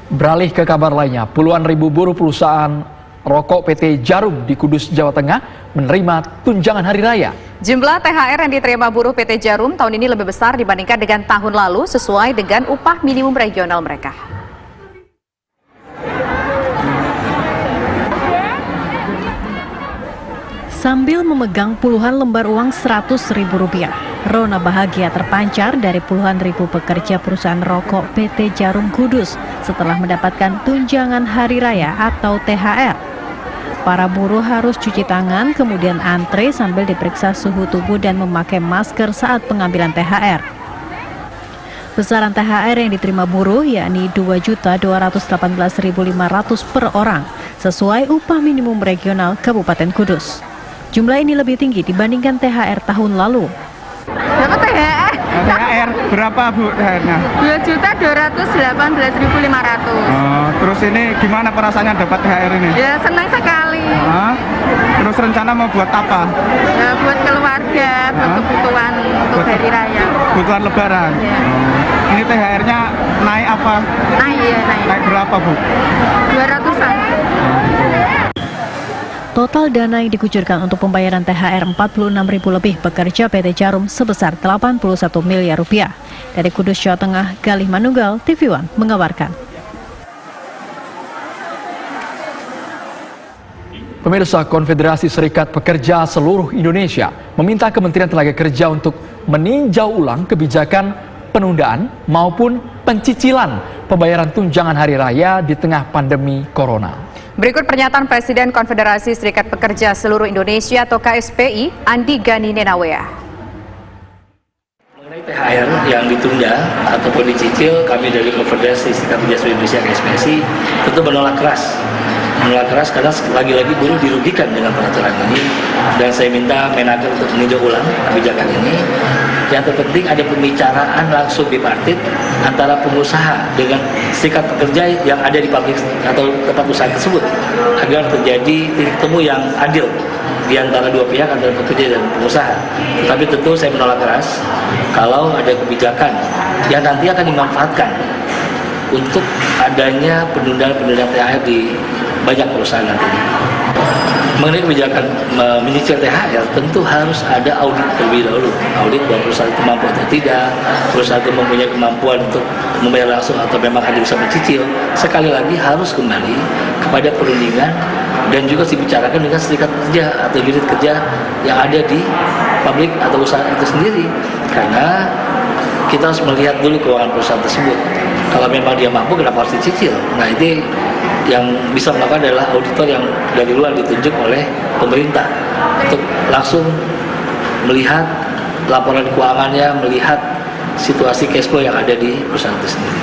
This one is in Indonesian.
Beralih ke kabar lainnya, puluhan ribu buruh perusahaan rokok PT Djarum di Kudus, Jawa Tengah menerima tunjangan hari raya. Jumlah THR yang diterima buruh PT Djarum tahun ini lebih besar dibandingkan dengan tahun lalu sesuai dengan upah minimum regional mereka. Sambil memegang puluhan lembar uang Rp100.000, rona bahagia terpancar dari puluhan ribu pekerja perusahaan rokok PT Djarum Kudus setelah mendapatkan tunjangan hari raya atau THR. Para buruh harus cuci tangan, kemudian antre sambil diperiksa suhu tubuh dan memakai masker saat pengambilan THR. Besaran THR yang diterima buruh yakni Rp2.218.500 per orang, sesuai upah minimum regional Kabupaten Kudus. Jumlah ini lebih tinggi dibandingkan THR tahun lalu. Dapat THR? THR berapa Bu THR-nya? Rp2.218.500. Oh, terus ini gimana perasaannya dapat THR ini? Ya senang sekali. Terus rencana mau buat apa? Ya buat keluarga, buat kebutuhan untuk hari raya. Kebutuhan lebaran? Ya. Ini THR-nya naik apa? Naik. Naik berapa Bu? 200-an. Total dana yang dikucurkan untuk pembayaran THR 46.000 lebih pekerja PT Djarum sebesar Rp81 miliar. Dari Kudus, Jawa Tengah, Galih Manunggal, TV One mengabarkan. Pemirsa, Konfederasi Serikat Pekerja seluruh Indonesia meminta Kementerian Tenaga Kerja untuk meninjau ulang kebijakan penundaan maupun pencicilan pembayaran tunjangan hari raya di tengah pandemi corona. Berikut pernyataan Presiden Konfederasi Serikat Pekerja Seluruh Indonesia atau KSPI, Andi Gani Nenawea. Mengenai THR yang ditunda ataupun dicicil, kami dari Konfederasi Serikat Pekerja Seluruh Indonesia KSPI tentu menolak keras karena lagi-lagi buruh dirugikan dengan peraturan ini, dan saya minta Menaker untuk meninjau ulang kebijakan ini. Yang terpenting ada pembicaraan langsung bipartit antara pengusaha dengan serikat pekerja yang ada di pabrik atau tempat usaha tersebut agar terjadi titik temu yang adil di antara dua pihak, antara pekerja dan pengusaha. Tetapi tentu saya menolak keras kalau ada kebijakan yang nanti akan dimanfaatkan untuk adanya penundaan THR di banyak perusahaan nantinya. Mengenai kebijakan menyicil THR, tentu harus ada audit terlebih dahulu. Audit bahwa perusahaan itu mampu atau tidak, perusahaan itu mempunyai kemampuan untuk membayar langsung atau memang hanya bisa mencicil. Sekali lagi harus kembali kepada perundingan dan juga dibicarakan dengan serikat kerja atau unit kerja yang ada di pabrik atau usaha itu sendiri. Karena kita harus melihat dulu keuangan perusahaan tersebut. Kalau memang dia mampu, kenapa harus dicicil? Nah, ini yang bisa melakukan adalah auditor yang dari luar ditunjuk oleh pemerintah untuk langsung melihat laporan keuangannya, melihat situasi cash flow yang ada di perusahaan itu sendiri.